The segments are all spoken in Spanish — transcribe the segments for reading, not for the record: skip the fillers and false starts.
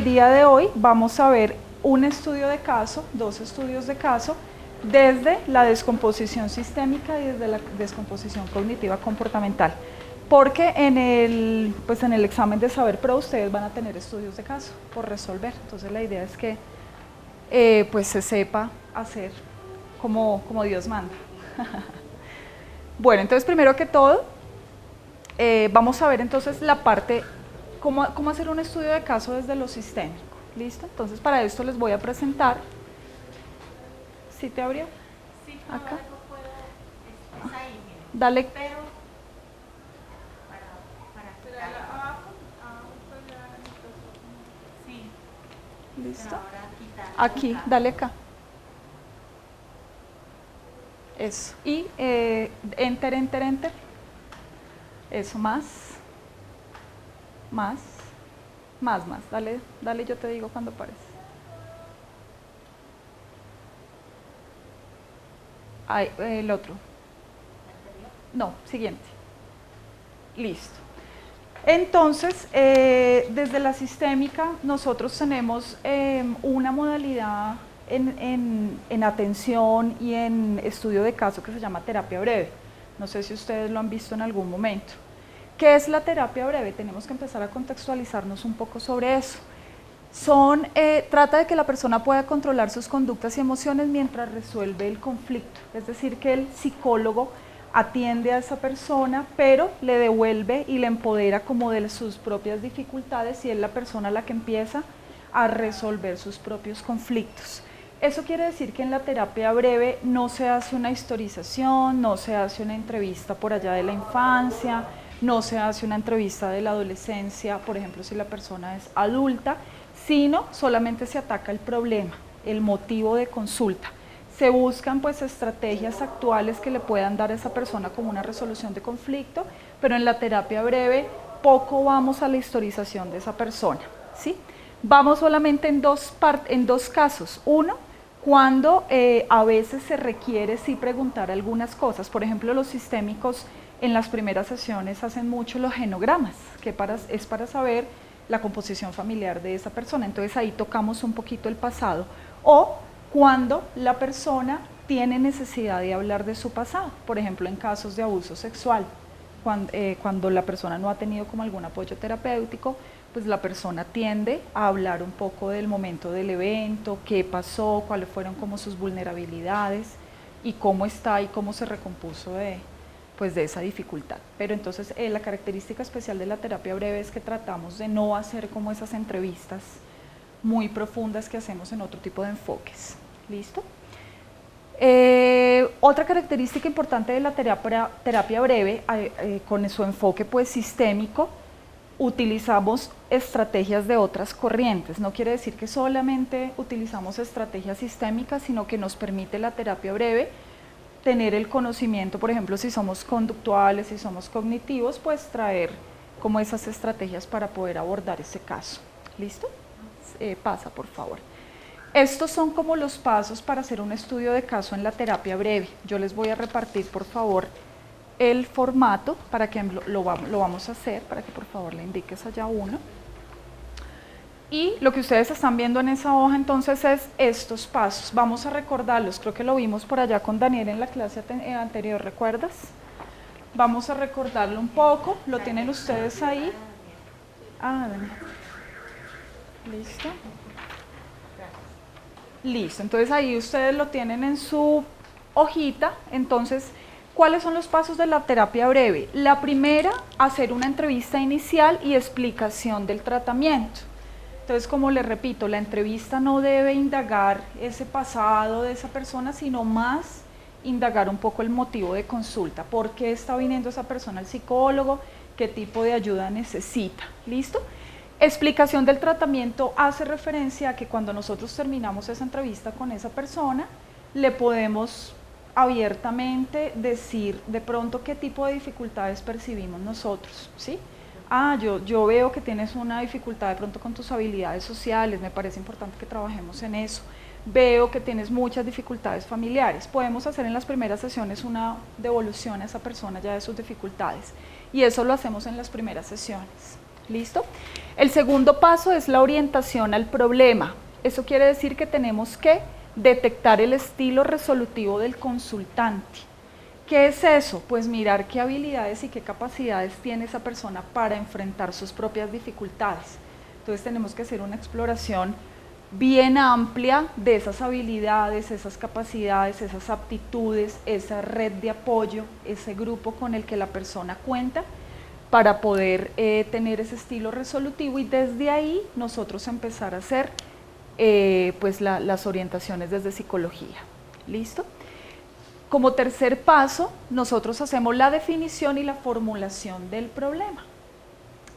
día de hoy vamos a ver un estudio de caso, dos estudios de caso, desde la descomposición sistémica y desde la descomposición cognitiva comportamental. Porque en el examen de Saber Pro ustedes van a tener estudios de caso por resolver. Entonces la idea es que pues se sepa hacer como Dios manda. Bueno, entonces primero que todo, vamos a ver entonces la parte, cómo hacer un estudio de caso desde lo sistémico. ¿Listo? Entonces para esto les voy a presentar. ¿Sí te abrió? Sí, acá. Es ahí, miren. Dale. Pero sí, ¿Listo? pero ahora quitar Aquí, acá. dale acá. Eso. Y enter, enter, enter. Eso, más. Dale, yo te digo cuando pares. Ahí, el otro. No, siguiente. Listo. Entonces, desde la sistémica, nosotros tenemos una modalidad en atención y en estudio de caso que se llama terapia breve. No sé si ustedes lo han visto en algún momento. ¿Qué es la terapia breve? Tenemos que empezar a contextualizarnos un poco sobre eso. Trata de que la persona pueda controlar sus conductas y emociones mientras resuelve el conflicto. Es decir, que el psicólogo atiende a esa persona, pero le devuelve y le empodera como de sus propias dificultades y es la persona la que empieza a resolver sus propios conflictos. Eso quiere decir que en la terapia breve no se hace una historización, no se hace una entrevista por allá de la infancia, no se hace una entrevista de la adolescencia, por ejemplo, si la persona es adulta, sino solamente se ataca el problema, el motivo de consulta. Se buscan pues estrategias actuales que le puedan dar a esa persona como una resolución de conflicto, pero en la terapia breve poco vamos a la historización de esa persona, ¿sí? Vamos solamente en dos casos. Uno, cuando a veces se requiere sí preguntar algunas cosas. Por ejemplo, los sistémicos en las primeras sesiones hacen mucho los genogramas, que es para saber la composición familiar de esa persona. Entonces ahí tocamos un poquito el pasado. O cuando la persona tiene necesidad de hablar de su pasado, por ejemplo en casos de abuso sexual, cuando la persona no ha tenido como algún apoyo terapéutico, pues la persona tiende a hablar un poco del momento del evento, qué pasó, cuáles fueron como sus vulnerabilidades y cómo está y cómo se recompuso de esa dificultad. Pero entonces la característica especial de la terapia breve es que tratamos de no hacer como esas entrevistas muy profundas que hacemos en otro tipo de enfoques. ¿Listo? Otra característica importante de la terapia breve, con su enfoque pues sistémico, utilizamos estrategias de otras corrientes. No quiere decir que solamente utilizamos estrategias sistémicas, sino que nos permite la terapia breve tener el conocimiento, por ejemplo, si somos conductuales, si somos cognitivos, pues traer como esas estrategias para poder abordar ese caso. ¿Listo? Pasa, por favor. Estos son como los pasos para hacer un estudio de caso en la terapia breve. Yo les voy a repartir, por favor, el formato para que lo vamos a hacer, para que por favor le indiques allá uno. Y lo que ustedes están viendo en esa hoja entonces es estos pasos. Vamos a recordarlos, creo que lo vimos por allá con Daniel en la clase anterior, ¿recuerdas? Vamos a recordarlo un poco, lo tienen ustedes ahí. Ah, Daniel. ¿Listo? Listo, entonces ahí ustedes lo tienen en su hojita. Entonces, ¿cuáles son los pasos de la terapia breve? La primera, hacer una entrevista inicial y explicación del tratamiento. Entonces, como les repito, la entrevista no debe indagar ese pasado de esa persona, sino más indagar un poco el motivo de consulta. ¿Por qué está viniendo esa persona al psicólogo? ¿Qué tipo de ayuda necesita? ¿Listo? Explicación del tratamiento hace referencia a que cuando nosotros terminamos esa entrevista con esa persona, le podemos abiertamente decir de pronto qué tipo de dificultades percibimos nosotros, ¿sí? Ah, yo veo que tienes una dificultad de pronto con tus habilidades sociales, me parece importante que trabajemos en eso. Veo que tienes muchas dificultades familiares. Podemos hacer en las primeras sesiones una devolución a esa persona ya de sus dificultades y eso lo hacemos en las primeras sesiones. ¿Listo? El segundo paso es la orientación al problema. Eso quiere decir que tenemos que detectar el estilo resolutivo del consultante. ¿Qué es eso? Pues mirar qué habilidades y qué capacidades tiene esa persona para enfrentar sus propias dificultades. Entonces tenemos que hacer una exploración bien amplia de esas habilidades, esas capacidades, esas aptitudes, esa red de apoyo, ese grupo con el que la persona cuenta para poder tener ese estilo resolutivo y desde ahí nosotros empezar a hacer pues las orientaciones desde psicología. ¿Listo? Como tercer paso, nosotros hacemos la definición y la formulación del problema.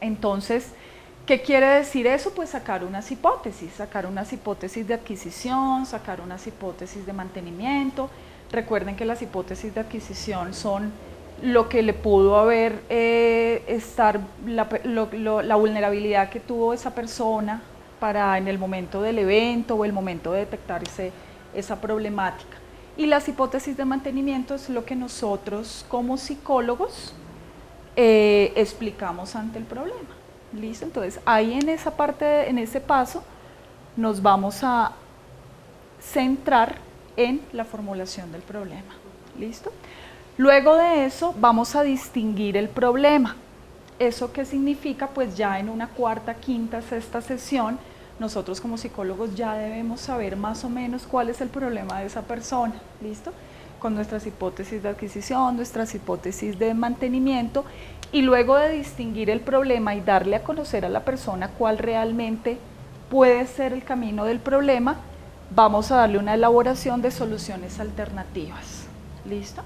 Entonces, ¿qué quiere decir eso? Pues sacar unas hipótesis de adquisición, sacar unas hipótesis de mantenimiento. Recuerden que las hipótesis de adquisición son lo que le pudo haber la vulnerabilidad que tuvo esa persona para en el momento del evento o el momento de detectar esa problemática. Y las hipótesis de mantenimiento es lo que nosotros como psicólogos explicamos ante el problema. ¿Listo? Entonces ahí en esa parte, en ese paso, nos vamos a centrar en la formulación del problema. ¿Listo? Luego de eso vamos a distinguir el problema. ¿Eso qué significa? Pues ya en una cuarta, quinta, sexta sesión, nosotros como psicólogos ya debemos saber más o menos cuál es el problema de esa persona, ¿listo? Con nuestras hipótesis de adquisición, nuestras hipótesis de mantenimiento, y luego de distinguir el problema y darle a conocer a la persona cuál realmente puede ser el camino del problema, vamos a darle una elaboración de soluciones alternativas, ¿listo?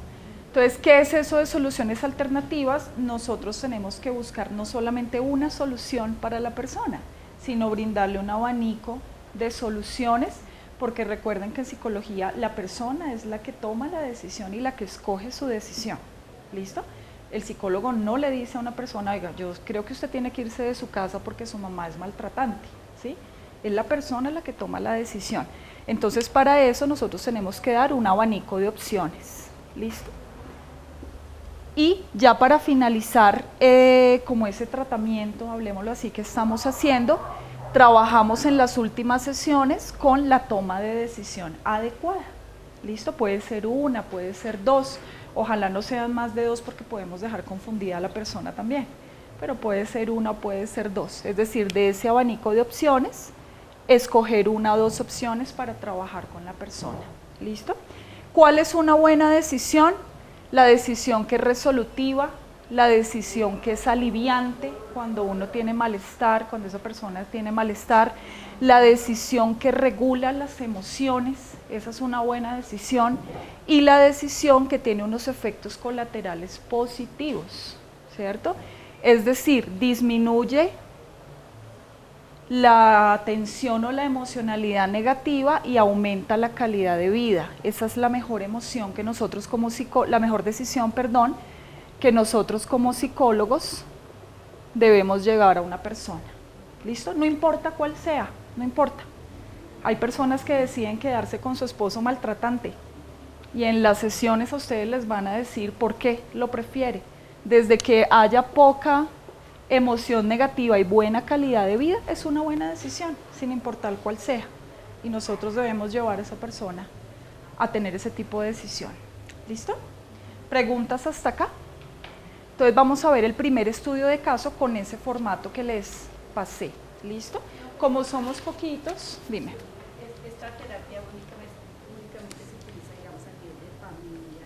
Entonces, ¿qué es eso de soluciones alternativas? Nosotros tenemos que buscar no solamente una solución para la persona, sino brindarle un abanico de soluciones, porque recuerden que en psicología la persona es la que toma la decisión y la que escoge su decisión, ¿listo? El psicólogo no le dice a una persona, oiga, yo creo que usted tiene que irse de su casa porque su mamá es maltratante, ¿sí? Es la persona la que toma la decisión. Entonces, para eso nosotros tenemos que dar un abanico de opciones, ¿listo? Y ya para finalizar, como ese tratamiento, hablemoslo así, que estamos haciendo, trabajamos en las últimas sesiones con la toma de decisión adecuada. ¿Listo? Puede ser una, puede ser dos, ojalá no sean más de dos porque podemos dejar confundida a la persona también, pero puede ser una o puede ser dos, es decir, de ese abanico de opciones, escoger una o dos opciones para trabajar con la persona. ¿Listo? ¿Cuál es una buena decisión? La decisión que es resolutiva, la decisión que es aliviante cuando uno tiene malestar, cuando esa persona tiene malestar, la decisión que regula las emociones, esa es una buena decisión, y la decisión que tiene unos efectos colaterales positivos, ¿cierto? Es decir, disminuye la tensión o la emocionalidad negativa y aumenta la calidad de vida. Esa es la mejor emoción que nosotros como la mejor decisión, perdón, que nosotros como psicólogos debemos llevar a una persona. ¿Listo? No importa cuál sea, no importa. Hay personas que deciden quedarse con su esposo maltratante y en las sesiones a ustedes les van a decir por qué lo prefiere. Desde que haya poca emoción negativa y buena calidad de vida, es una buena decisión, sin importar cuál sea. Y nosotros debemos llevar a esa persona a tener ese tipo de decisión. ¿Listo? ¿Preguntas hasta acá? Entonces vamos a ver el primer estudio de caso con ese formato que les pasé. ¿Listo? Como somos poquitos, dime. ¿Esta terapia únicamente se utiliza, digamos, a nivel de familia,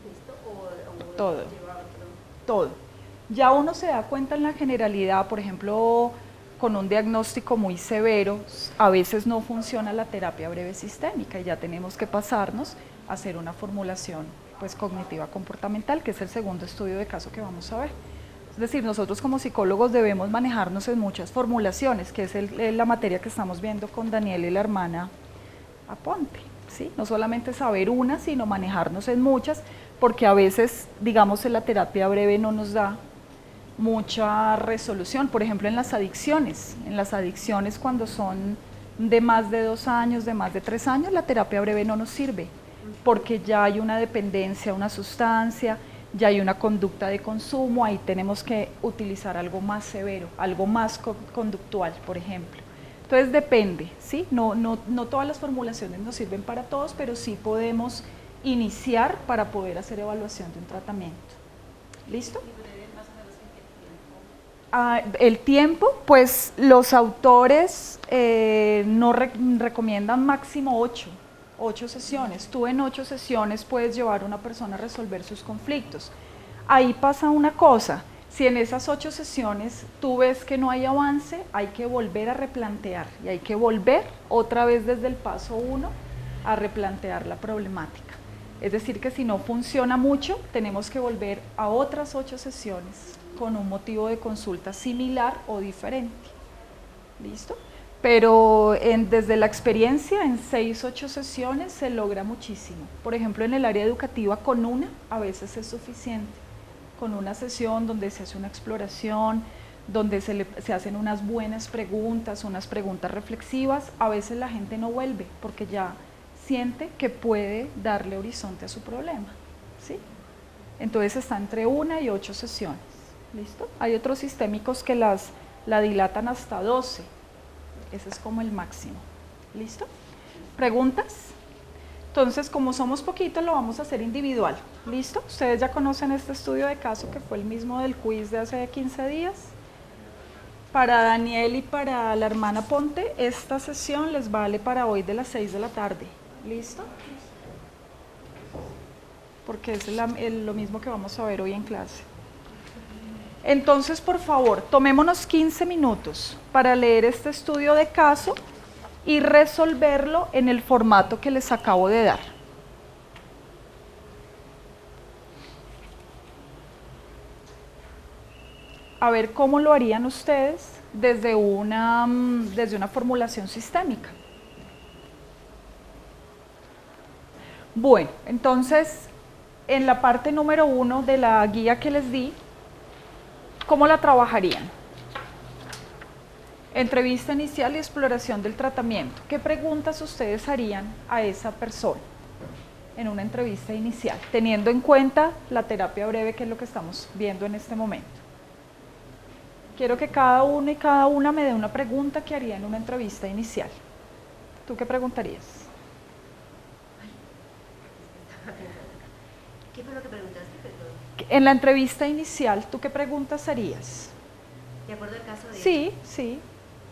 ¿listo? ¿O Todo. lleva a otro? Todo. Ya uno se da cuenta en la generalidad, por ejemplo, con un diagnóstico muy severo, a veces no funciona la terapia breve sistémica y ya tenemos que pasarnos a hacer una formulación pues, cognitiva comportamental, que es el segundo estudio de caso que vamos a ver. Es decir, nosotros como psicólogos debemos manejarnos en muchas formulaciones, que es la materia que estamos viendo con Daniel y la hermana Aponte, ¿sí? No solamente saber una, sino manejarnos en muchas, porque a veces, digamos, en la terapia breve no nos da mucha resolución. Por ejemplo, en las adicciones cuando son de más de 2 años, de más de 3 años, la terapia breve no nos sirve, porque ya hay una dependencia, una sustancia, ya hay una conducta de consumo, ahí tenemos que utilizar algo más severo, algo más conductual, por ejemplo. Entonces depende, ¿sí? No todas las formulaciones nos sirven para todos, pero sí podemos iniciar para poder hacer evaluación de un tratamiento. ¿Listo? El tiempo, pues los autores no recomiendan máximo 8 sesiones. Tú en 8 sesiones puedes llevar a una persona a resolver sus conflictos. Ahí pasa una cosa, si en esas 8 sesiones tú ves que no hay avance, hay que volver a replantear y hay que volver otra vez desde el paso 1 a replantear la problemática. Es decir, que si no funciona mucho, tenemos que volver a otras 8 sesiones con un motivo de consulta similar o diferente. ¿Listo? Pero desde la experiencia, en 6 u 8 sesiones se logra muchísimo. Por ejemplo, en el área educativa, con una a veces es suficiente. Con una sesión donde se hace una exploración, donde se hacen unas buenas preguntas, unas preguntas reflexivas, a veces la gente no vuelve porque ya siente que puede darle horizonte a su problema, ¿sí? Entonces está entre 1 y 8 sesiones, ¿listo? Hay otros sistémicos que la dilatan hasta 12, ese es como el máximo, ¿listo? ¿Preguntas? Entonces, como somos poquitos, lo vamos a hacer individual, ¿listo? Ustedes ya conocen este estudio de caso que fue el mismo del quiz de hace 15 días. Para Daniel y para la hermana Ponte, esta sesión les vale para hoy de las 6 de la tarde, ¿listo? Porque es lo mismo que vamos a ver hoy en clase. Entonces, por favor, tomémonos 15 minutos para leer este estudio de caso y resolverlo en el formato que les acabo de dar. A ver cómo lo harían ustedes desde una formulación sistémica. Bueno, entonces, en la parte número 1 de la guía que les di, ¿cómo la trabajarían? Entrevista inicial y exploración del tratamiento. ¿Qué preguntas ustedes harían a esa persona en una entrevista inicial, teniendo en cuenta la terapia breve, que es lo que estamos viendo en este momento? Quiero que cada uno y cada una me dé una pregunta que haría en una entrevista inicial. ¿Tú qué preguntarías? ¿Qué fue lo que preguntaste, perdón? En la entrevista inicial, ¿tú qué preguntas harías? ¿De acuerdo al caso de ella? Sí, sí,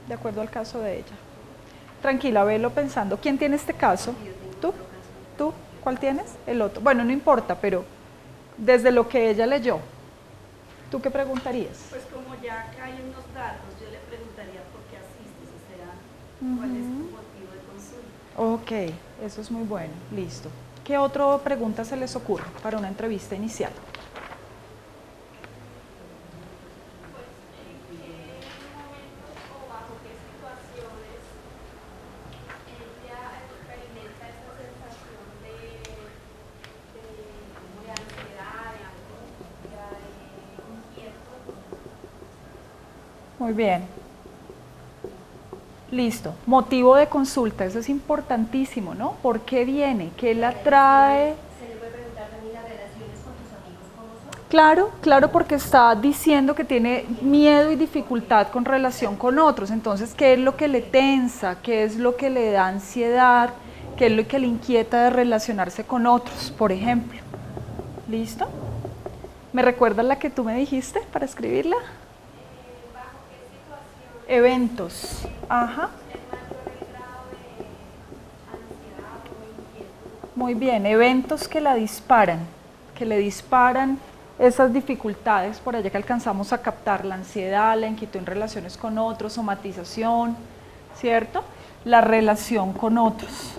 de acuerdo al caso de ella. Tranquila, velo pensando. ¿Quién tiene este caso? ¿Tú? ¿Tú? ¿Cuál tienes? El otro. Bueno, no importa, pero desde lo que ella leyó, ¿tú qué preguntarías? Pues como ya acá hay unos datos, yo le preguntaría por qué asistes, o sea, cuál es tu motivo de consulta. Ok, eso es muy bueno, listo. ¿Qué otra pregunta se les ocurre para una entrevista inicial? Muy bien. Listo. Motivo de consulta, eso es importantísimo, ¿no? ¿Por qué viene? ¿Qué la trae? Se le puede preguntar también las relaciones con tus amigos, ¿cómo son? Claro, claro, porque está diciendo que tiene miedo y dificultad con relación con otros. Entonces, ¿qué es lo que le tensa? ¿Qué es lo que le da ansiedad? ¿Qué es lo que le inquieta de relacionarse con otros, por ejemplo? ¿Listo? ¿Me recuerdas la que tú me dijiste para escribirla? ¿Bajo qué situación Eventos. Ajá. es mayor el grado de ansiedad o inquietud? Muy bien, eventos que le disparan esas dificultades por allá que alcanzamos a captar, la ansiedad, la inquietud en relaciones con otros, somatización, ¿cierto? La relación con otros.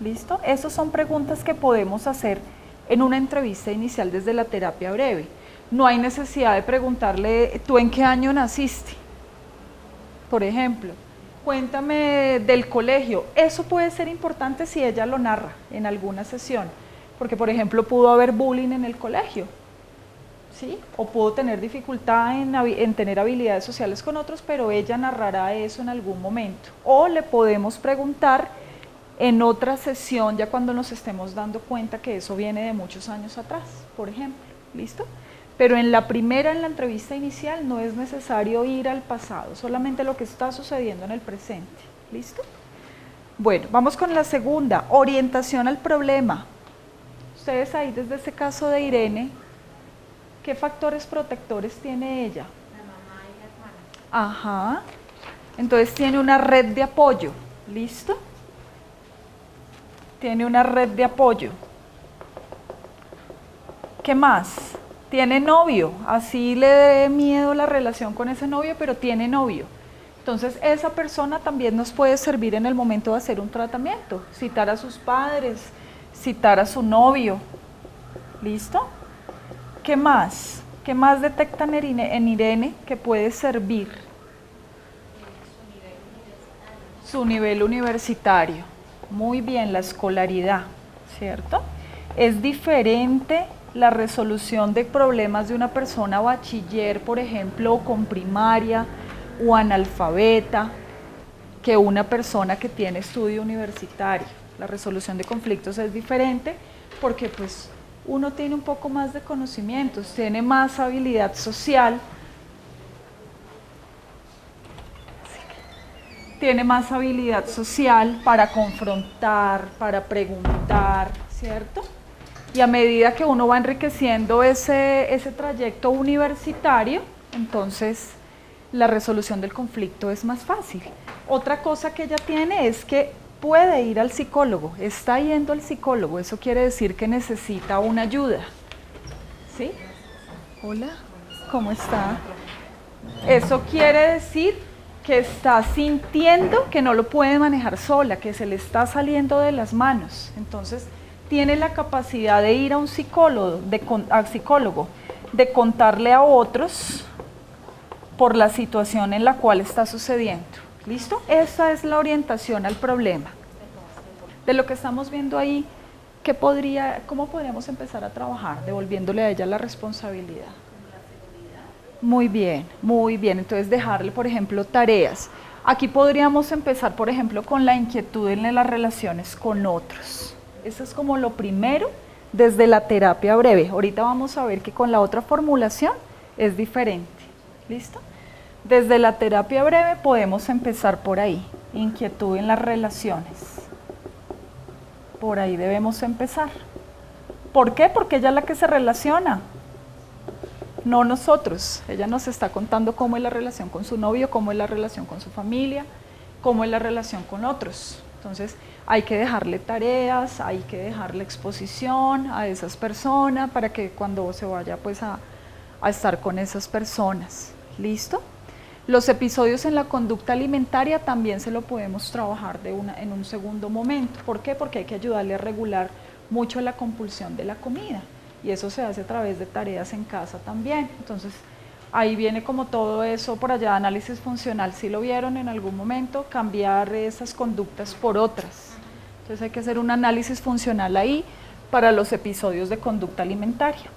¿Listo? Esas son preguntas que podemos hacer en una entrevista inicial desde la terapia breve. No hay necesidad de preguntarle, ¿tú en qué año naciste? Por ejemplo, cuéntame del colegio. Eso puede ser importante si ella lo narra en alguna sesión, porque por ejemplo pudo haber bullying en el colegio, ¿sí? O pudo tener dificultad en tener habilidades sociales con otros, pero ella narrará eso en algún momento. O le podemos preguntar en otra sesión, ya cuando nos estemos dando cuenta que eso viene de muchos años atrás, por ejemplo, ¿listo? Pero en la primera, en la entrevista inicial, no es necesario ir al pasado, solamente lo que está sucediendo en el presente, ¿listo? Bueno, vamos con la segunda, orientación al problema. Ustedes ahí desde ese caso de Irene, ¿qué factores protectores tiene ella? La mamá y la hermana. Ajá, entonces tiene una red de apoyo, ¿listo? Tiene una red de apoyo. ¿Qué más? Tiene novio, así le dé miedo la relación con ese novio, pero tiene novio. Entonces esa persona también nos puede servir en el momento de hacer un tratamiento, citar a sus padres, citar a su novio, ¿listo? ¿Qué más? ¿Qué más detectan en Irene que puede servir? Su nivel universitario. Muy bien, la escolaridad, ¿cierto? Es diferente la resolución de problemas de una persona bachiller, por ejemplo, o con primaria o analfabeta, que una persona que tiene estudio universitario. La resolución de conflictos es diferente porque pues uno tiene un poco más de conocimientos, tiene más habilidad social, para confrontar, para preguntar, ¿cierto? Y a medida que uno va enriqueciendo ese trayecto universitario, entonces la resolución del conflicto es más fácil. Otra cosa que ella tiene es que puede ir al psicólogo, está yendo al psicólogo, eso quiere decir que necesita una ayuda. ¿Sí? Hola, ¿cómo está? Eso quiere decir que está sintiendo que no lo puede manejar sola, que se le está saliendo de las manos. Entonces, tiene la capacidad de ir a un psicólogo, de contarle a otros por la situación en la cual está sucediendo. ¿Listo? Esa es la orientación al problema. De lo que estamos viendo ahí, ¿cómo podríamos empezar a trabajar? Devolviéndole a ella la responsabilidad. Muy bien, muy bien. Entonces dejarle, por ejemplo, tareas. Aquí podríamos empezar, por ejemplo, con la inquietud en las relaciones con otros. Eso es como lo primero desde la terapia breve. Ahorita vamos a ver que con la otra formulación es diferente. ¿Listo? Desde la terapia breve podemos empezar por ahí. Inquietud en las relaciones. Por ahí debemos empezar. ¿Por qué? Porque ella es la que se relaciona. No nosotros. Ella nos está contando cómo es la relación con su novio, cómo es la relación con su familia, cómo es la relación con otros. Entonces hay que dejarle tareas, hay que dejarle exposición a esas personas para que cuando se vaya pues a estar con esas personas. ¿Listo? Los episodios en la conducta alimentaria también se lo podemos trabajar en un segundo momento. ¿Por qué? Porque hay que ayudarle a regular mucho la compulsión de la comida. Y eso se hace a través de tareas en casa también. Entonces, ahí viene como todo eso por allá, análisis funcional, si lo vieron en algún momento, cambiar esas conductas por otras. Entonces hay que hacer un análisis funcional ahí para los episodios de conducta alimentaria.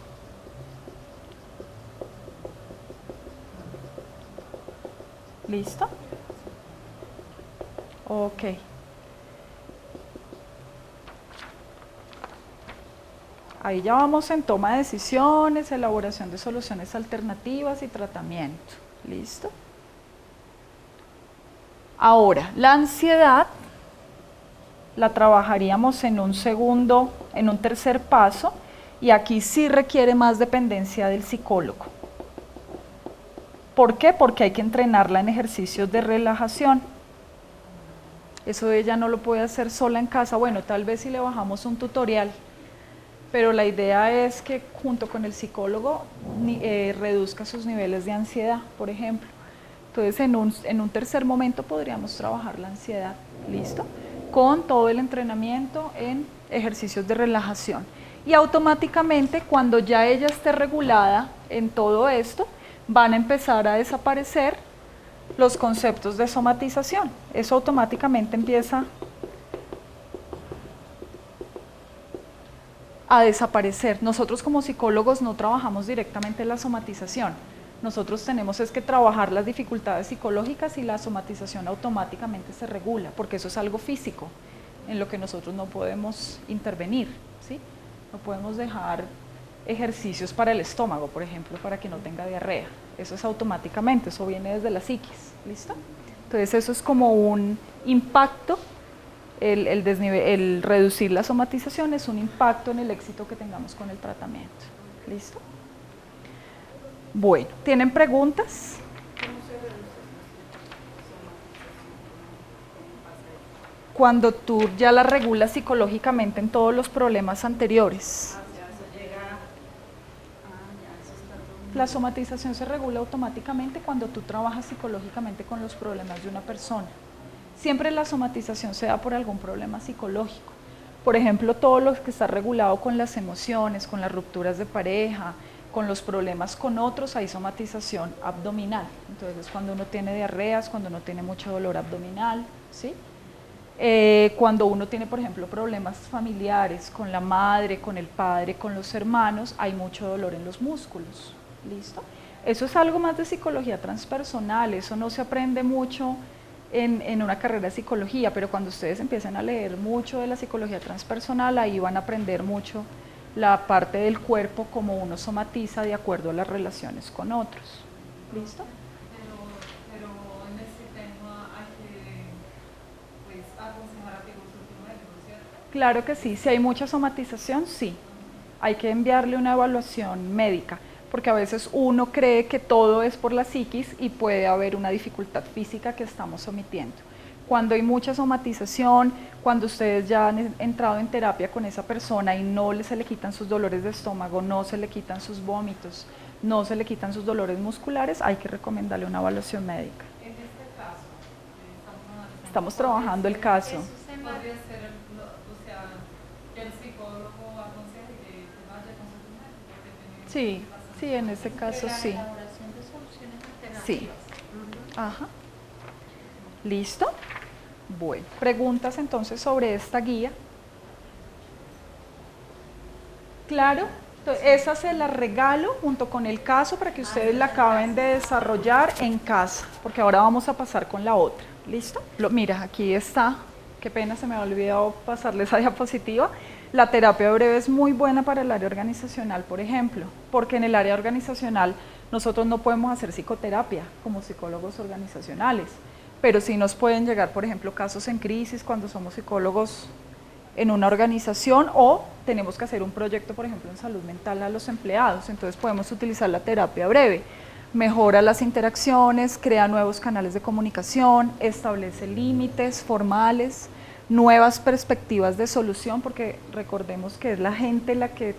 ¿Listo? Ok. Ahí ya vamos en toma de decisiones, elaboración de soluciones alternativas y tratamiento. ¿Listo? Ahora, la ansiedad la trabajaríamos en un tercer paso, y aquí sí requiere más dependencia del psicólogo. ¿Por qué? Porque hay que entrenarla en ejercicios de relajación. Eso ella no lo puede hacer sola en casa. Bueno, tal vez si le bajamos un tutorial, pero la idea es que junto con el psicólogo reduzca sus niveles de ansiedad, por ejemplo. Entonces en un tercer momento podríamos trabajar la ansiedad, ¿listo? Con todo el entrenamiento en ejercicios de relajación. Y automáticamente cuando ya ella esté regulada en todo esto, van a empezar a desaparecer los conceptos de somatización. Eso automáticamente empieza a desaparecer. Nosotros como psicólogos no trabajamos directamente la somatización. Nosotros tenemos es que trabajar las dificultades psicológicas y la somatización automáticamente se regula, porque eso es algo físico. en lo que nosotros no podemos intervenir, ¿sí? No podemos dejar ejercicios para el estómago, por ejemplo, para que no tenga diarrea. Eso es automáticamente, eso viene desde la psiquis, ¿listo? Entonces eso es como un impacto, el reducir la somatización es un impacto en el éxito que tengamos con el tratamiento, ¿listo? Bueno, ¿tienen preguntas? Cuando tú ya la regulas psicológicamente en todos los problemas anteriores. La somatización se regula automáticamente cuando tú trabajas psicológicamente con los problemas de una persona. Siempre la somatización se da por algún problema psicológico. Por ejemplo, todo lo que está regulado con las emociones, con las rupturas de pareja, con los problemas con otros, hay somatización abdominal. Entonces, cuando uno tiene diarreas, cuando uno tiene mucho dolor abdominal, ¿sí? Cuando uno tiene, por ejemplo, problemas familiares con la madre, con el padre, con los hermanos, hay mucho dolor en los músculos. ¿Listo? Eso es algo más de psicología transpersonal, eso no se aprende mucho en una carrera de psicología, pero cuando ustedes empiecen a leer mucho de la psicología transpersonal, ahí van a aprender mucho la parte del cuerpo, como uno somatiza de acuerdo a las relaciones con otros. ¿Listo? Pero en ese tema hay que pues, aconsejar a que consulte un médico, ¿cierto? Claro que sí, si hay mucha somatización, sí. Hay que enviarle una evaluación médica, porque a veces uno cree que todo es por la psiquis y puede haber una dificultad física que estamos omitiendo. Cuando hay mucha somatización, cuando ustedes ya han entrado en terapia con esa persona y no se le quitan sus dolores de estómago, no se le quitan sus vómitos, no se le quitan sus dolores musculares, hay que recomendarle una evaluación médica. En este caso, Estamos trabajando el caso. Podría ser, o sea, que el psicólogo aconseje que vaya con su médico. Sí, sí, en ese caso sí. La elaboración de soluciones alternativas. Sí. Ajá. ¿Listo? Bueno, preguntas entonces sobre esta guía. ¿Claro? Entonces, esa se la regalo junto con el caso para que ustedes la acaben de desarrollar en casa, porque ahora vamos a pasar con la otra. ¿Listo? Mira, aquí está. Qué pena, se me ha olvidado pasarles esa diapositiva. La terapia breve es muy buena para el área organizacional, por ejemplo, porque en el área organizacional nosotros no podemos hacer psicoterapia como psicólogos organizacionales, pero sí nos pueden llegar, por ejemplo, casos en crisis cuando somos psicólogos en una organización o tenemos que hacer un proyecto, por ejemplo, en salud mental a los empleados, entonces podemos utilizar la terapia breve. Mejora las interacciones, crea nuevos canales de comunicación, establece límites formales, nuevas perspectivas de solución, porque recordemos que es la gente la que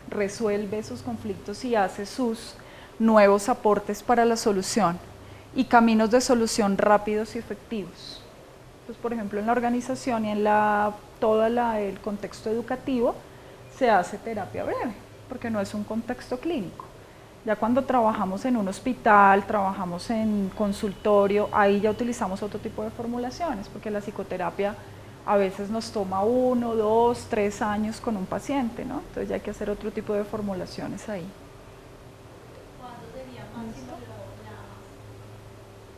resuelve sus conflictos y hace sus nuevos aportes para la solución, y caminos de solución rápidos y efectivos. Pues, por ejemplo, en la organización y en todo el contexto educativo se hace terapia breve, porque no es un contexto clínico. Ya cuando trabajamos en un hospital, trabajamos en consultorio, ahí ya utilizamos otro tipo de formulaciones, porque la psicoterapia a veces nos toma 1, 2, 3 años con un paciente, ¿no? Entonces ya hay que hacer otro tipo de formulaciones ahí. ¿Cuándo sería máximo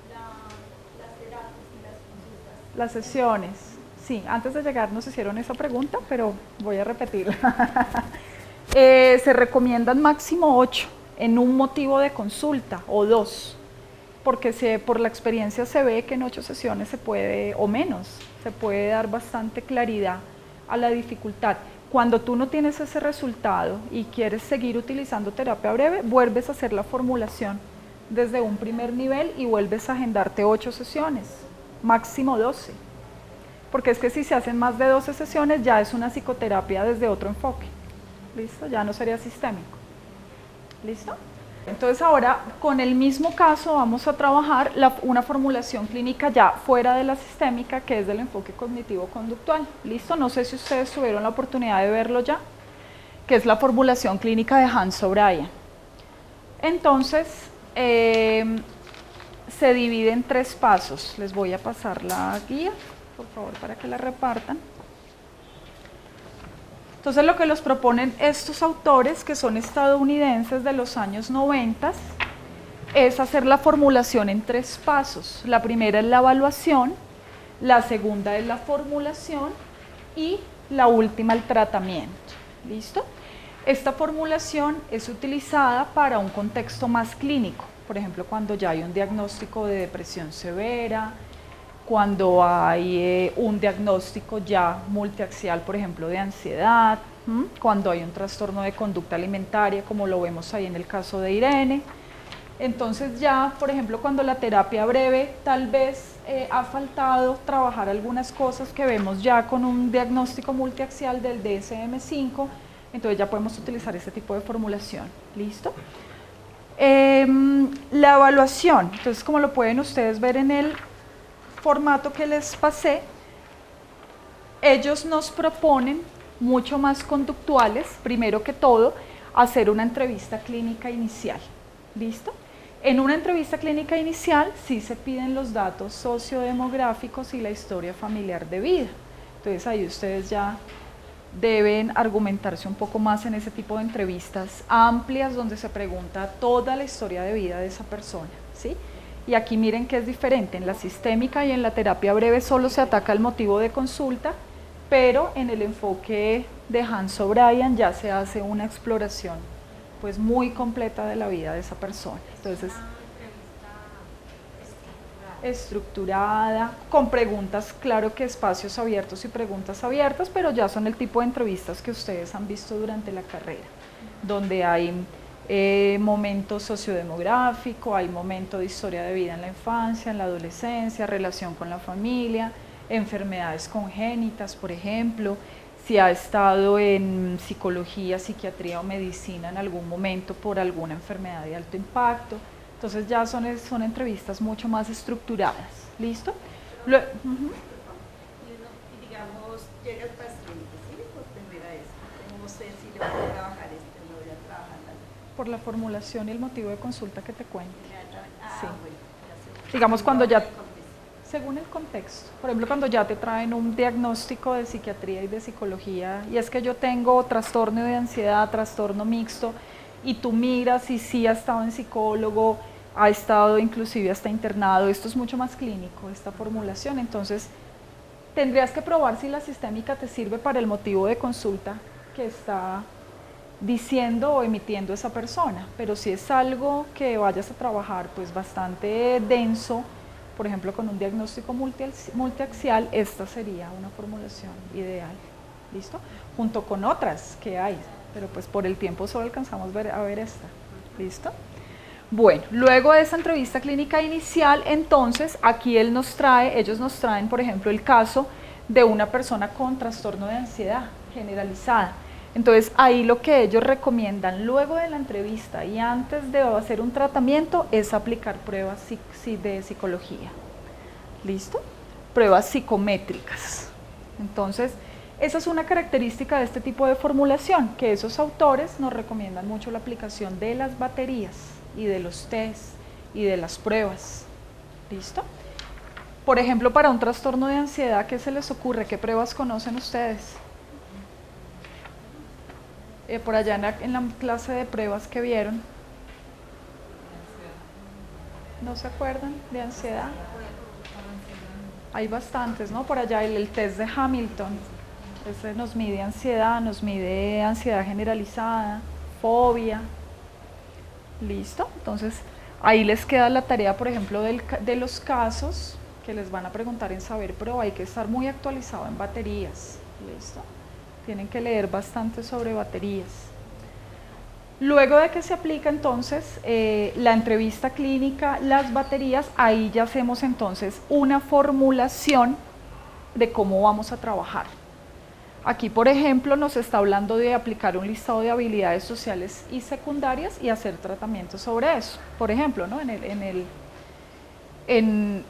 las terapias y las consultas? Las sesiones, sí, antes de llegar nos hicieron esa pregunta, pero voy a repetirla. Se recomiendan máximo 8 en un motivo de consulta o 2, porque por la experiencia se ve que en 8 sesiones se puede, o menos, se puede dar bastante claridad a la dificultad. Cuando tú no tienes ese resultado y quieres seguir utilizando terapia breve, vuelves a hacer la formulación desde un primer nivel y vuelves a agendarte 8 sesiones, máximo 12. Porque es que si se hacen más de 12 sesiones ya es una psicoterapia desde otro enfoque. ¿Listo? Ya no sería sistémico. ¿Listo? Entonces ahora con el mismo caso vamos a trabajar una formulación clínica ya fuera de la sistémica, que es del enfoque cognitivo-conductual. ¿Listo? No sé si ustedes tuvieron la oportunidad de verlo ya, que es la formulación clínica de Hans O'Brien. Entonces, se divide en 3 pasos. Les voy a pasar la guía, por favor, para que la repartan. Entonces lo que los proponen estos autores, que son estadounidenses de los años 90, es hacer la formulación en 3 pasos. La primera es la evaluación, la segunda es la formulación y la última, el tratamiento. ¿Listo? Esta formulación es utilizada para un contexto más clínico, por ejemplo, cuando ya hay un diagnóstico de depresión severa, cuando hay un diagnóstico ya multiaxial, por ejemplo, de ansiedad, cuando hay un trastorno de conducta alimentaria, como lo vemos ahí en el caso de Irene. Entonces ya, por ejemplo, cuando la terapia breve tal vez ha faltado trabajar algunas cosas que vemos ya con un diagnóstico multiaxial del DSM-5, entonces ya podemos utilizar este tipo de formulación. ¿Listo? La evaluación, entonces como lo pueden ustedes ver en el formato que les pasé, ellos nos proponen mucho más conductuales, primero que todo, hacer una entrevista clínica inicial. ¿Listo? En una entrevista clínica inicial sí se piden los datos sociodemográficos y la historia familiar de vida. Entonces ahí ustedes ya deben argumentarse un poco más en ese tipo de entrevistas amplias donde se pregunta toda la historia de vida de esa persona, ¿sí? Y aquí miren que es diferente, en la sistémica y en la terapia breve solo se ataca el motivo de consulta, pero en el enfoque de Hans O'Brien ya se hace una exploración pues muy completa de la vida de esa persona. Entonces, estructurada, con preguntas, claro que espacios abiertos y preguntas abiertas, pero ya son el tipo de entrevistas que ustedes han visto durante la carrera, donde hay momento sociodemográfico, hay momento de historia de vida en la infancia, en la adolescencia, relación con la familia, enfermedades congénitas, por ejemplo, si ha estado en psicología, psiquiatría o medicina en algún momento por alguna enfermedad de alto impacto. Entonces ya son entrevistas mucho más estructuradas. ¿Listo? Y digamos, llega el paciente, ¿sí? Por primera vez. ¿Cómo sé si le voy a trabajar esto o no voy a trabajar nada? Por la formulación y el motivo de consulta que te cuente. Sí. Bueno, digamos cuando ya, según el contexto, por ejemplo cuando ya te traen un diagnóstico de psiquiatría y de psicología, y es que yo tengo trastorno de ansiedad, trastorno mixto, y tú miras y sí ha estado en psicólogo, ha estado inclusive hasta internado, esto es mucho más clínico, esta formulación, entonces tendrías que probar si la sistémica te sirve para el motivo de consulta que está diciendo o emitiendo esa persona, pero si es algo que vayas a trabajar pues bastante denso, por ejemplo con un diagnóstico multiaxial, esta sería una formulación ideal, ¿listo? Junto con otras que hay, pero pues por el tiempo solo alcanzamos a ver esta, ¿listo? Bueno, luego de esa entrevista clínica inicial, entonces aquí ellos nos traen, por ejemplo, el caso de una persona con trastorno de ansiedad generalizada. Entonces ahí lo que ellos recomiendan luego de la entrevista y antes de hacer un tratamiento es aplicar pruebas de psicología. ¿Listo? Pruebas psicométricas. Entonces, esa es una característica de este tipo de formulación, que esos autores nos recomiendan mucho la aplicación de las baterías y de los test y de las pruebas. ¿Listo? Por ejemplo, para un trastorno de ansiedad, ¿qué se les ocurre? ¿Qué pruebas conocen ustedes? Por allá en la clase de pruebas que vieron. ¿No se acuerdan de ansiedad? Hay bastantes, ¿no? Por allá el test de Hamilton, ese nos mide ansiedad generalizada, fobia. ¿Listo? Entonces, ahí les queda la tarea, por ejemplo, de los casos que les van a preguntar en Saber Pro, hay que estar muy actualizado en baterías. ¿Listo? Tienen que leer bastante sobre baterías. Luego de que se aplica entonces la entrevista clínica, las baterías, ahí ya hacemos entonces una formulación de cómo vamos a trabajar. Aquí, por ejemplo, nos está hablando de aplicar un listado de habilidades sociales y secundarias y hacer tratamientos sobre eso. Por ejemplo, ¿no? en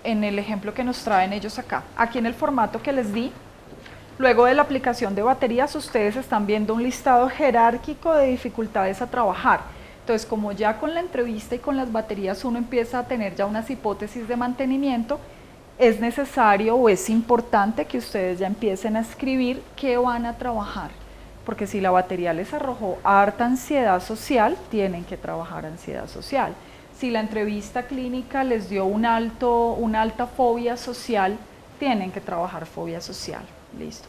el ejemplo que nos traen ellos acá. Aquí en el formato que les di, luego de la aplicación de baterías, ustedes están viendo un listado jerárquico de dificultades a trabajar. Entonces, como ya con la entrevista y con las baterías uno empieza a tener ya unas hipótesis de mantenimiento, es necesario o es importante que ustedes ya empiecen a escribir qué van a trabajar. Porque si la batería les arrojó harta ansiedad social, tienen que trabajar ansiedad social. Si la entrevista clínica les dio una alta fobia social, tienen que trabajar fobia social. Listo.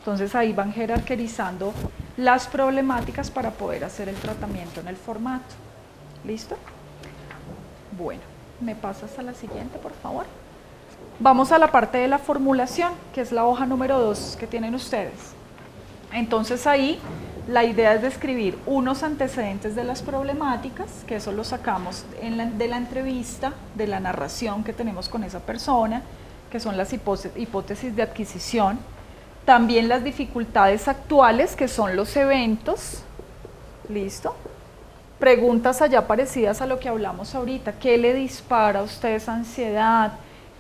Entonces ahí van jerarquizando las problemáticas para poder hacer el tratamiento en el formato. ¿Listo? Bueno, ¿me pasas a la siguiente, por favor? Vamos a la parte de la formulación, que es la hoja número 2 que tienen ustedes. Entonces ahí la idea es describir unos antecedentes de las problemáticas, que eso lo sacamos de la entrevista, de la narración que tenemos con esa persona, que son las hipótesis de adquisición. También las dificultades actuales, que son los eventos. ¿Listo? Preguntas allá parecidas a lo que hablamos ahorita. ¿Qué le dispara a usted esa ansiedad?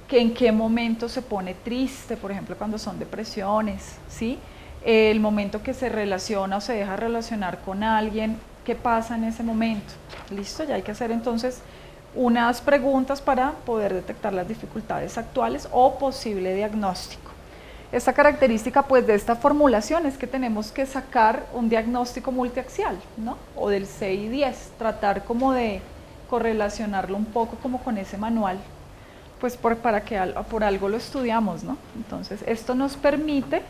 ¿En qué momento se pone triste? Por ejemplo, cuando son depresiones, ¿sí? El momento que se relaciona o se deja relacionar con alguien, ¿qué pasa en ese momento? ¿Listo? Ya hay que hacer entonces unas preguntas para poder detectar las dificultades actuales o posible diagnóstico. Esta característica pues de esta formulación es que tenemos que sacar un diagnóstico multiaxial, ¿no? O del CI-10, tratar como de correlacionarlo un poco como con ese manual, pues para que por algo lo estudiamos, ¿no? Entonces esto nos permite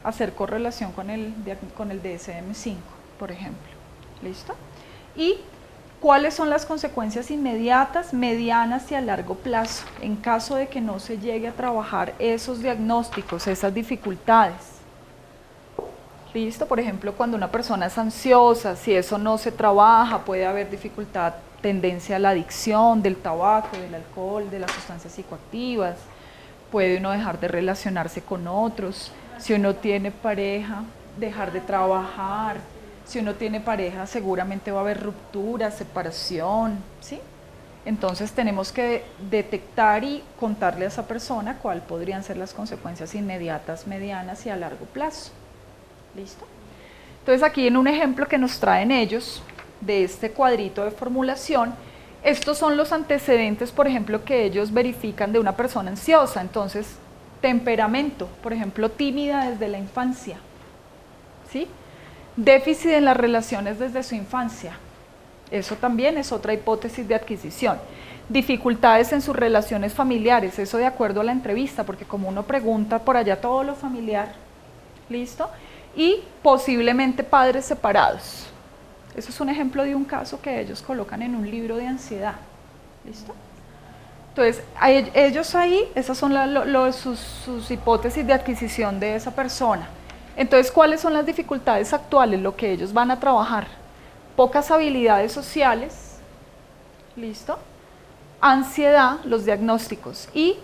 hacer correlación con el DSM-5, por ejemplo. ¿Listo? Y ¿cuáles son las consecuencias inmediatas, medianas y a largo plazo en caso de que no se llegue a trabajar esos diagnósticos, esas dificultades? ¿Listo? Por ejemplo, cuando una persona es ansiosa, si eso no se trabaja, puede haber dificultad, tendencia a la adicción del tabaco, del alcohol, de las sustancias psicoactivas, puede uno dejar de relacionarse con otros, si uno tiene pareja, dejar de trabajar. Si uno tiene pareja, seguramente va a haber ruptura, separación, ¿sí? Entonces tenemos que detectar y contarle a esa persona cuáles podrían ser las consecuencias inmediatas, medianas y a largo plazo. ¿Listo? Entonces aquí en un ejemplo que nos traen ellos, de este cuadrito de formulación, estos son los antecedentes, por ejemplo, que ellos verifican de una persona ansiosa. Entonces, temperamento, por ejemplo, tímida desde la infancia, ¿sí? Déficit en las relaciones desde su infancia, eso también es otra hipótesis de adquisición. Dificultades en sus relaciones familiares, eso de acuerdo a la entrevista, porque como uno pregunta por allá todo lo familiar, ¿listo? Y posiblemente padres separados. Eso es un ejemplo de un caso que ellos colocan en un libro de ansiedad, ¿listo? Entonces, ellos ahí, esas son sus hipótesis de adquisición de esa persona. Entonces, ¿cuáles son las dificultades actuales? Lo que ellos van a trabajar. Pocas habilidades sociales, ¿listo? Ansiedad, los diagnósticos. Y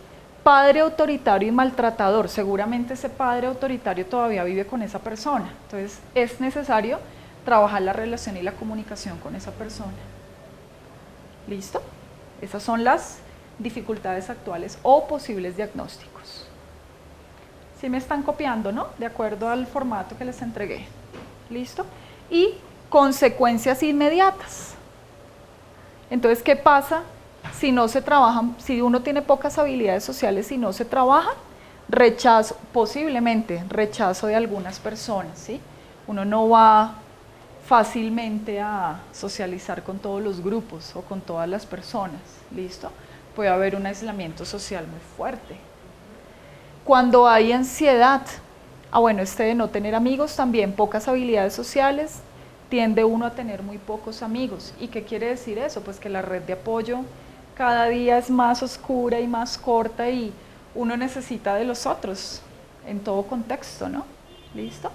padre autoritario y maltratador. Seguramente ese padre autoritario todavía vive con esa persona. Entonces, es necesario trabajar la relación y la comunicación con esa persona. ¿Listo? Esas son las dificultades actuales o posibles diagnósticos. ¿Sí me están copiando, no? De acuerdo al formato que les entregué. ¿Listo? Y consecuencias inmediatas. Entonces, ¿qué pasa si no se trabajan? Si uno tiene pocas habilidades sociales y no se trabaja, rechazo, posiblemente rechazo de algunas personas, ¿sí? Uno no va fácilmente a socializar con todos los grupos o con todas las personas, ¿listo? Puede haber un aislamiento social muy fuerte. Cuando hay ansiedad, bueno, de no tener amigos, también pocas habilidades sociales, tiende uno a tener muy pocos amigos. ¿Y qué quiere decir eso? Pues que la red de apoyo cada día es más oscura y más corta y uno necesita de los otros en todo contexto, ¿no? ¿Listo?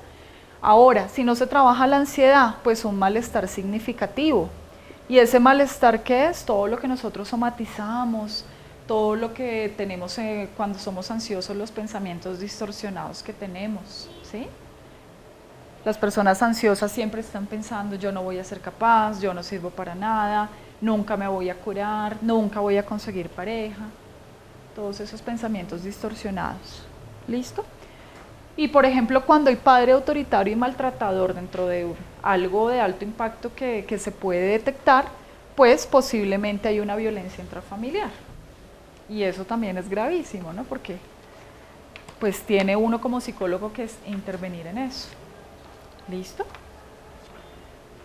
Ahora, si no se trabaja la ansiedad, pues un malestar significativo. ¿Y ese malestar qué es? Todo lo que nosotros somatizamos, todo lo que tenemos cuando somos ansiosos, los pensamientos distorsionados que tenemos, ¿sí? Las personas ansiosas siempre están pensando, yo no voy a ser capaz, yo no sirvo para nada, nunca me voy a curar, nunca voy a conseguir pareja. Todos esos pensamientos distorsionados. ¿Listo? Y por ejemplo, cuando hay padre autoritario y maltratador dentro de algo de alto impacto que se puede detectar, pues posiblemente hay una violencia intrafamiliar. Y eso también es gravísimo, ¿no? Porque pues tiene uno como psicólogo que intervenir en eso. ¿Listo?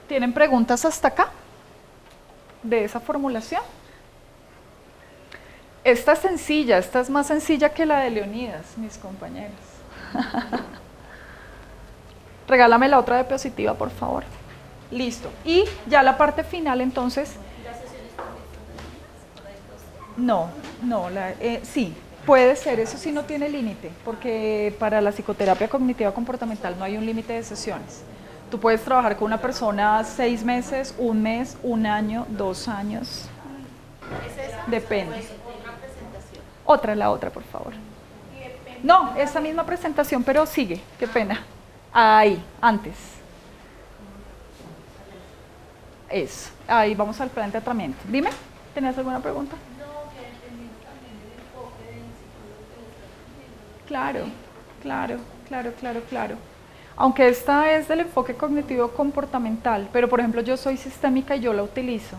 ¿Tienen preguntas hasta acá de esa formulación? Esta es sencilla, esta es más sencilla que la de Leonidas, mis compañeros. Regálame la otra diapositiva, por favor. Listo. Y ya la parte final, entonces. ¿Las sesiones también son femeninas? No, sí, puede ser, eso sí no tiene límite, porque para la psicoterapia cognitiva comportamental no hay un límite de sesiones. Tú puedes trabajar con una persona 6 meses, 1 mes, 1 año, 2 años. ¿Es esa? Depende. Pues, otra presentación. La otra, por favor. No, esa misma presentación, pero sigue, qué pena. Ahí, antes. Eso, ahí vamos al plan de tratamiento. Dime, ¿tenías alguna pregunta? No, que dependiendo también del enfoque del psicólogo que Claro. Aunque esta es del enfoque cognitivo comportamental, pero por ejemplo yo soy sistémica y yo la utilizo.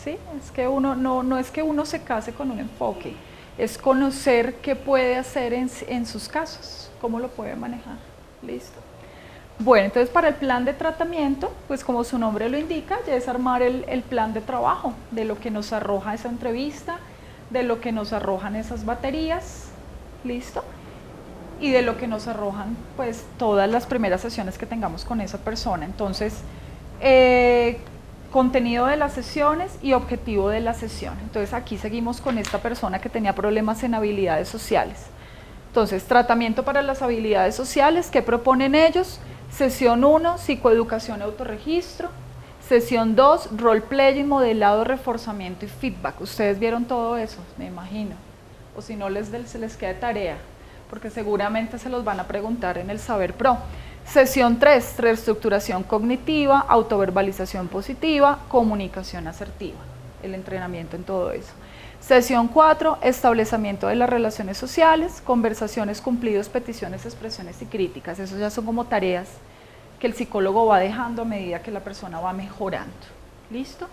¿Sí? Es que uno no es que uno se case con un enfoque, es conocer qué puede hacer en sus casos, cómo lo puede manejar. ¿Listo? Bueno, entonces para el plan de tratamiento, pues como su nombre lo indica, ya es armar el plan de trabajo de lo que nos arroja esa entrevista, de lo que nos arrojan esas baterías, ¿listo? Y de lo que nos arrojan pues todas las primeras sesiones que tengamos con esa persona. Entonces, contenido de las sesiones y objetivo de la sesión. Entonces aquí seguimos con esta persona que tenía problemas en habilidades sociales. Entonces, tratamiento para las habilidades sociales, ¿qué proponen ellos? Sesión 1, psicoeducación y autorregistro. Sesión 2, roleplaying, modelado, reforzamiento y feedback. Ustedes vieron todo eso, me imagino. O si no, se les queda de tarea, porque seguramente se los van a preguntar en el Saber Pro. Sesión 3, reestructuración cognitiva, autoverbalización positiva, comunicación asertiva. El entrenamiento en todo eso. Sesión 4, establecimiento de las relaciones sociales, conversaciones, cumplidos, peticiones, expresiones y críticas. Eso ya son como tareas que el psicólogo va dejando a medida que la persona va mejorando. ¿Listo?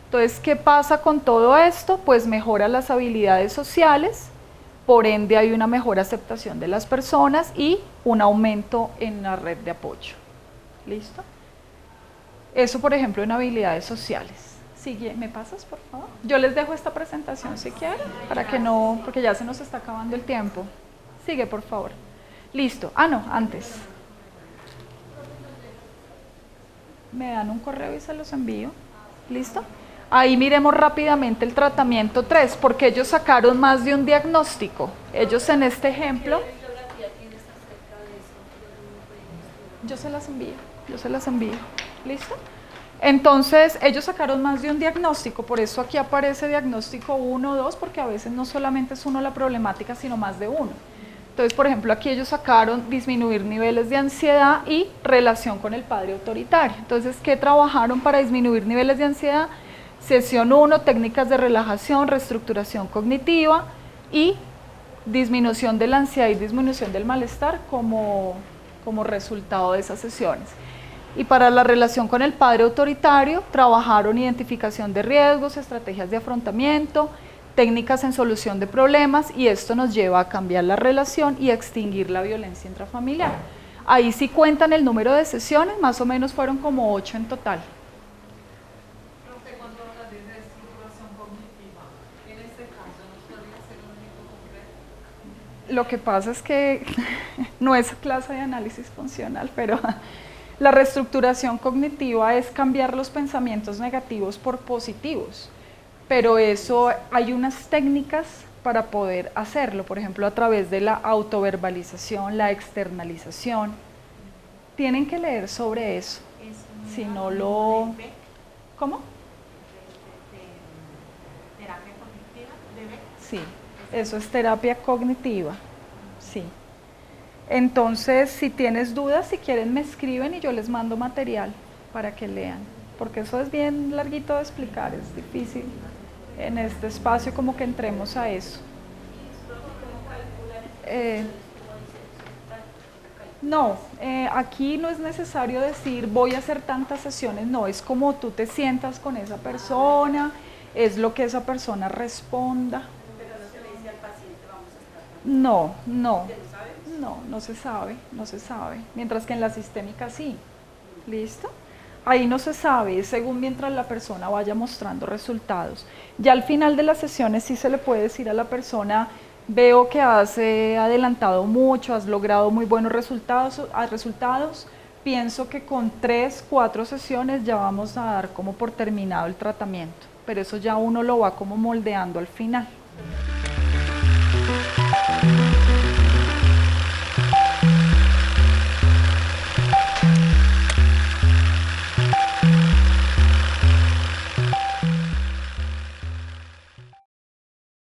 Entonces, ¿qué pasa con todo esto? Pues mejora las habilidades sociales, por ende hay una mejor aceptación de las personas y un aumento en la red de apoyo. ¿Listo? Eso, por ejemplo, en habilidades sociales. Sigue, ¿me pasas, por favor? Yo les dejo esta presentación si quieren, para que no, porque ya se nos está acabando el tiempo. Sigue, por favor. Listo. Antes. Me dan un correo y se los envío. ¿Listo? Ahí miremos rápidamente el tratamiento 3, porque ellos sacaron más de un diagnóstico. Ellos en este ejemplo... ¿Qué bibliografía tienes acerca de eso? Yo se las envío. ¿Listo? Entonces, ellos sacaron más de un diagnóstico, por eso aquí aparece diagnóstico 1 o 2, porque a veces no solamente es uno la problemática, sino más de uno. Entonces, por ejemplo, aquí ellos sacaron disminuir niveles de ansiedad y relación con el padre autoritario. Entonces, ¿qué trabajaron para disminuir niveles de ansiedad? Sesión 1, técnicas de relajación, reestructuración cognitiva y disminución de la ansiedad y disminución del malestar como resultado de esas sesiones. Y para la relación con el padre autoritario, trabajaron identificación de riesgos, estrategias de afrontamiento, técnicas en solución de problemas, y esto nos lleva a cambiar la relación y a extinguir la violencia intrafamiliar. Ahí sí cuentan el número de sesiones, más o menos fueron como 8 en total. Cuando hablas de reestructuración cognitiva, en este caso, ¿nos podría ser un ejemplo concreto? Lo que pasa es que no es clase de análisis funcional, pero la reestructuración cognitiva es cambiar los pensamientos negativos por positivos, pero eso hay unas técnicas para poder hacerlo, por ejemplo a través de la autoverbalización, la externalización. Tienen que leer sobre eso, si no lo... ¿Cómo? ¿Terapia cognitiva? ¿Debe? Sí, eso es terapia cognitiva, sí. Entonces, si tienes dudas, si quieren me escriben y yo les mando material para que lean, porque eso es bien larguito de explicar, es difícil en este espacio como que entremos a eso. No, aquí no es necesario decir voy a hacer tantas sesiones, no, es como tú te sientas con esa persona, es lo que esa persona responda. Pero no se le dice al paciente vamos a estar. No se sabe, mientras que en la sistémica sí. ¿Listo? Ahí no se sabe, es según mientras la persona vaya mostrando resultados. Ya al final de las sesiones sí se le puede decir a la persona, veo que has adelantado mucho, has logrado muy buenos resultados, pienso que con 3, 4 sesiones ya vamos a dar como por terminado el tratamiento, pero eso ya uno lo va como moldeando al final.